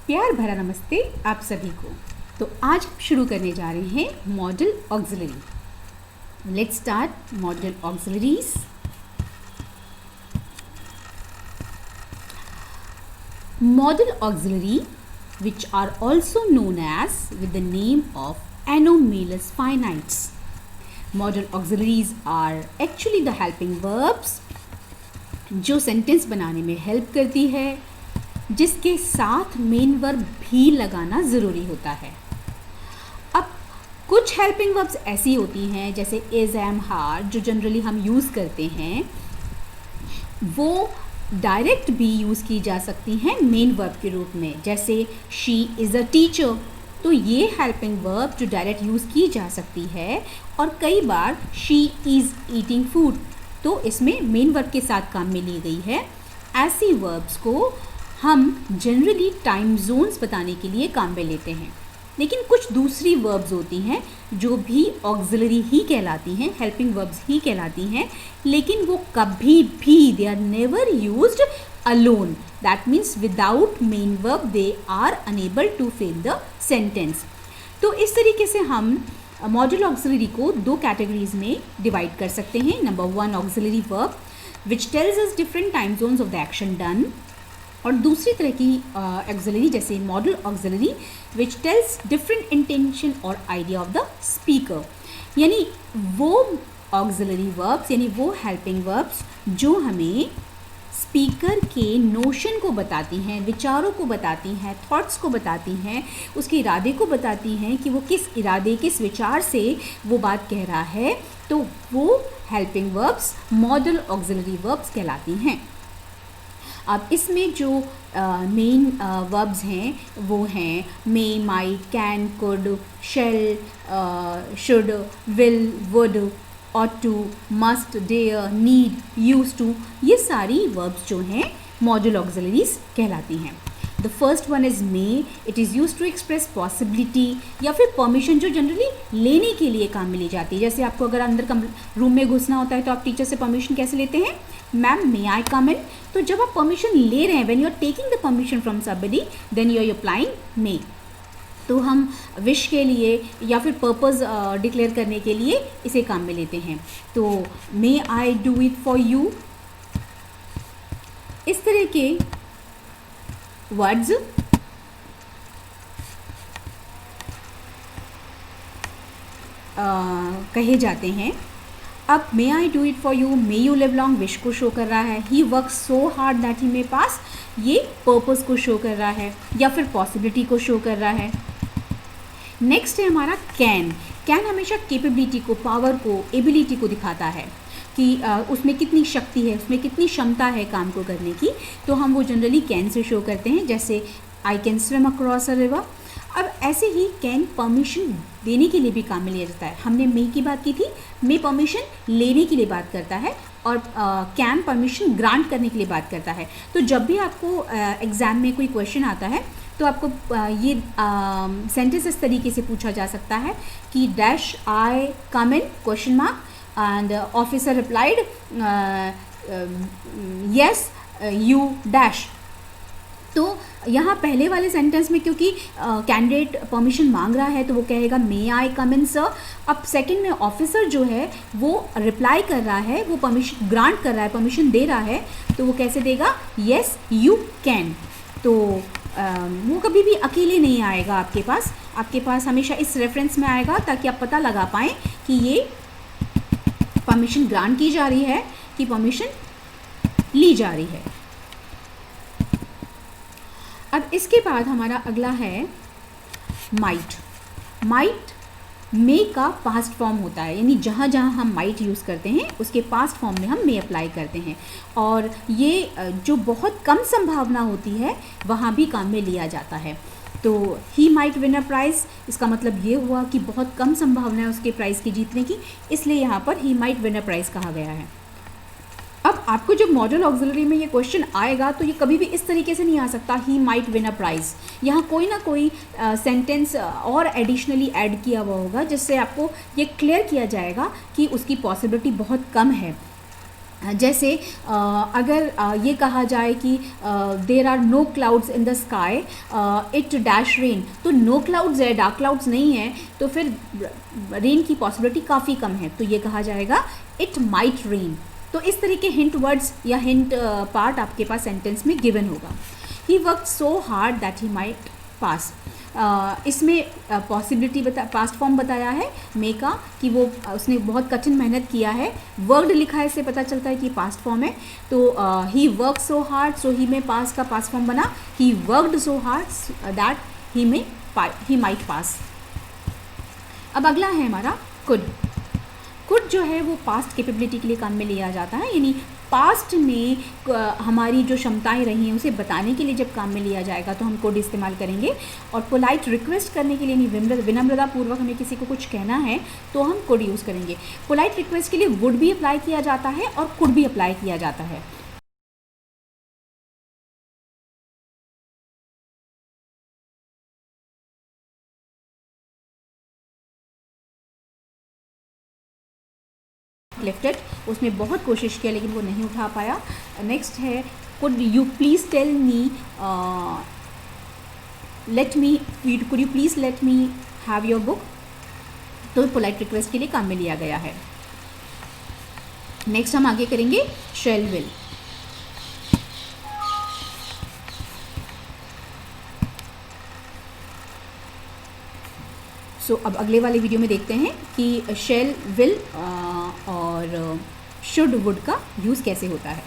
प्यार भरा नमस्ते आप सभी को। तो आज हम शुरू करने जा रहे हैं model auxiliary. Let's start model auxiliaries. Model auxiliary which are also known as with the name of anomalous finites. Modal auxiliaries are actually the helping verbs जो सेंटेंस बनाने में हेल्प करती है, जिसके साथ मेन वर्ब भी लगाना ज़रूरी होता है। अब कुछ हेल्पिंग वर्ब्स ऐसी होती हैं जैसे इज़, एम, हार, जो जनरली हम यूज़ करते हैं, वो डायरेक्ट भी यूज़ की जा सकती हैं मेन वर्ब के रूप में। जैसे शी इज़ अ टीचर, तो ये हेल्पिंग वर्ब जो डायरेक्ट यूज़ की जा सकती है। और कई बार शी इज़ ईटिंग फूड, तो इसमें मेन वर्ब के साथ काम में ली गई है। ऐसी वर्ब्स को हम जनरली टाइम जोन्स बताने के लिए काम में लेते हैं। लेकिन कुछ दूसरी वर्ब्स होती हैं जो भी ऑक्सिलरी ही कहलाती हैं, हेल्पिंग वर्ब्स ही कहलाती हैं, लेकिन वो कभी भी they are never used alone. That means without main verb they are unable to fill the sentence. तो इस तरीके से हम मॉडल ऑक्सिलरी को दो कैटेगरीज में डिवाइड कर सकते हैं। Number one, auxiliary verb which tells us different time zones of the action done, और दूसरी तरह की ऑक्सिलरी जैसे model auxiliary which tells different intention और आइडिया ऑफ द स्पीकर। यानी वो ऑक्सिलरी वर्ब्स यानी वो हेल्पिंग वर्ब्स जो हमें स्पीकर के नोशन को बताती हैं, विचारों को बताती हैं, थॉट्स को बताती हैं, उसके इरादे को बताती हैं कि वो किस इरादे, किस विचार से वो बात कह रहा है, तो वो helping verbs model auxiliary verbs कहलाती हैं। अब इसमें जो मेन वर्ब्स हैं वो हैं may, might, can, could, shall, should, will, would, ought to, must, dare, need, used to, ये सारी verbs जो हैं modal auxiliaries कहलाती हैं। The first one is may. It is used to express possibility या फिर permission जो जनरली लेने के लिए काम में ली जाती है। जैसे आपको अगर अंदर रूम में घुसना होता है तो आप टीचर से परमिशन कैसे लेते हैं? मैम मे आई कम इन। तो जब आप परमिशन ले रहे हैं, when you are taking the permission from somebody, then you are applying may. तो हम विश के लिए या फिर पर्पज़ डिक्लेयर करने के लिए इसे काम में लेते हैं। तो may I do it for you, इस तरह के वर्ड्स कहे जाते हैं। अब may I do it for you, may you live long wish को शो कर रहा है। He work so hard that he may pass, ये पर्पज़ को शो कर रहा है या फिर पॉसिबिलिटी को शो कर रहा है। नेक्स्ट है हमारा कैन। कैन हमेशा कैपेबिलिटी को, पावर को, एबिलिटी को दिखाता है कि उसमें कितनी शक्ति है, उसमें कितनी क्षमता है काम को करने की। तो हम वो जनरली कैन से शो करते हैं। जैसे I can swim across a river. अब ऐसे ही कैन परमिशन देने के लिए भी काम में लिया जाता है। हमने मे की बात की थी, मे परमिशन लेने के लिए बात करता है और कैन परमिशन ग्रांट करने के लिए बात करता है। तो जब भी आपको एग्ज़ाम में कोई क्वेश्चन आता है तो आपको ये सेंटेंस इस तरीके से पूछा जा सकता है कि dash I come in question mark and officer replied yes you dash. तो यहाँ पहले वाले सेंटेंस में क्योंकि कैंडिडेट परमिशन मांग रहा है तो वो कहेगा मे आई कम इन सर। अब सेकंड में ऑफिसर जो है वो रिप्लाई कर रहा है, वो परमिशन ग्रांट कर रहा है, परमिशन दे रहा है, तो वो कैसे देगा? Yes you can. तो वो कभी भी अकेले नहीं आएगा आपके पास हमेशा इस रेफरेंस में आएगा ताकि आप पता लगा पाएँ कि ये परमिशन ग्रांट की जा रही है कि परमिशन ली जा रही है। अब इसके बाद हमारा अगला है माइट। माइट मे का पास्ट फॉर्म होता है, यानी जहाँ जहाँ हम माइट यूज़ करते हैं उसके पास्ट फॉर्म में हम मे अप्लाई करते हैं, और ये जो बहुत कम संभावना होती है वहाँ भी काम में लिया जाता है। तो he might win a price, इसका मतलब ये हुआ कि बहुत कम संभावना है उसके प्राइज़ की जीतने की, इसलिए यहाँ पर he might win a price कहा गया है। अब आपको जब मॉडल ऑक्सिलरी में ये क्वेश्चन आएगा तो ये कभी भी इस तरीके से नहीं आ सकता he might win a price. यहाँ कोई ना कोई सेंटेंस और एडिशनली ऐड किया हुआ होगा जिससे आपको ये क्लियर किया जाएगा कि उसकी पॉसिबिलिटी बहुत कम है। जैसे अगर ये कहा जाए कि there are no clouds in the sky it dash rain, तो नो क्लाउड्स है, डार्क क्लाउड्स नहीं है, तो फिर रेन की पॉसिबिलिटी काफ़ी कम है, तो ये कहा जाएगा इट माइट रेन। तो इस तरह के हिंट वर्ड्स या हिंट पार्ट आपके पास सेंटेंस में गिवन होगा। He work so hard that he might pass, इसमें पॉसिबिलिटी पास्ट फॉर्म बताया है मे का कि वो उसने बहुत कठिन मेहनत किया है। वर्कड लिखा है, इससे पता चलता है कि पास्ट फॉर्म है। तो ही वर्क सो हार्ड, सो ही में पास का पास्ट फॉर्म बना he worked so hard that he might pass. अब अगला है हमारा कुड। कुड जो है वो पास्ट कैपेबिलिटी के लिए काम में लिया जाता है, यानी पास्ट में हमारी जो क्षमताएं रही हैं उसे बताने के लिए जब काम में लिया जाएगा तो हम कुड इस्तेमाल करेंगे। और पोलाइट रिक्वेस्ट करने के लिए, यानी विनम्रता पूर्वक हमें किसी को कुछ कहना है तो हम कुड यूज़ करेंगे। पोलाइट रिक्वेस्ट के लिए वुड भी अप्लाई किया जाता है और कुड भी अप्लाई किया जाता है। लिफ्टेड, उसमें बहुत कोशिश किया लेकिन वो नहीं उठा पाया। नेक्स्ट है could you please tell me could you please let me have your book, तो पोलाइट रिक्वेस्ट के लिए काम में लिया गया है। नेक्स्ट हम आगे करेंगे शैल विल। सो अब अगले वाले वीडियो में देखते हैं कि शैल विल और शुड वुड का यूज़ कैसे होता है।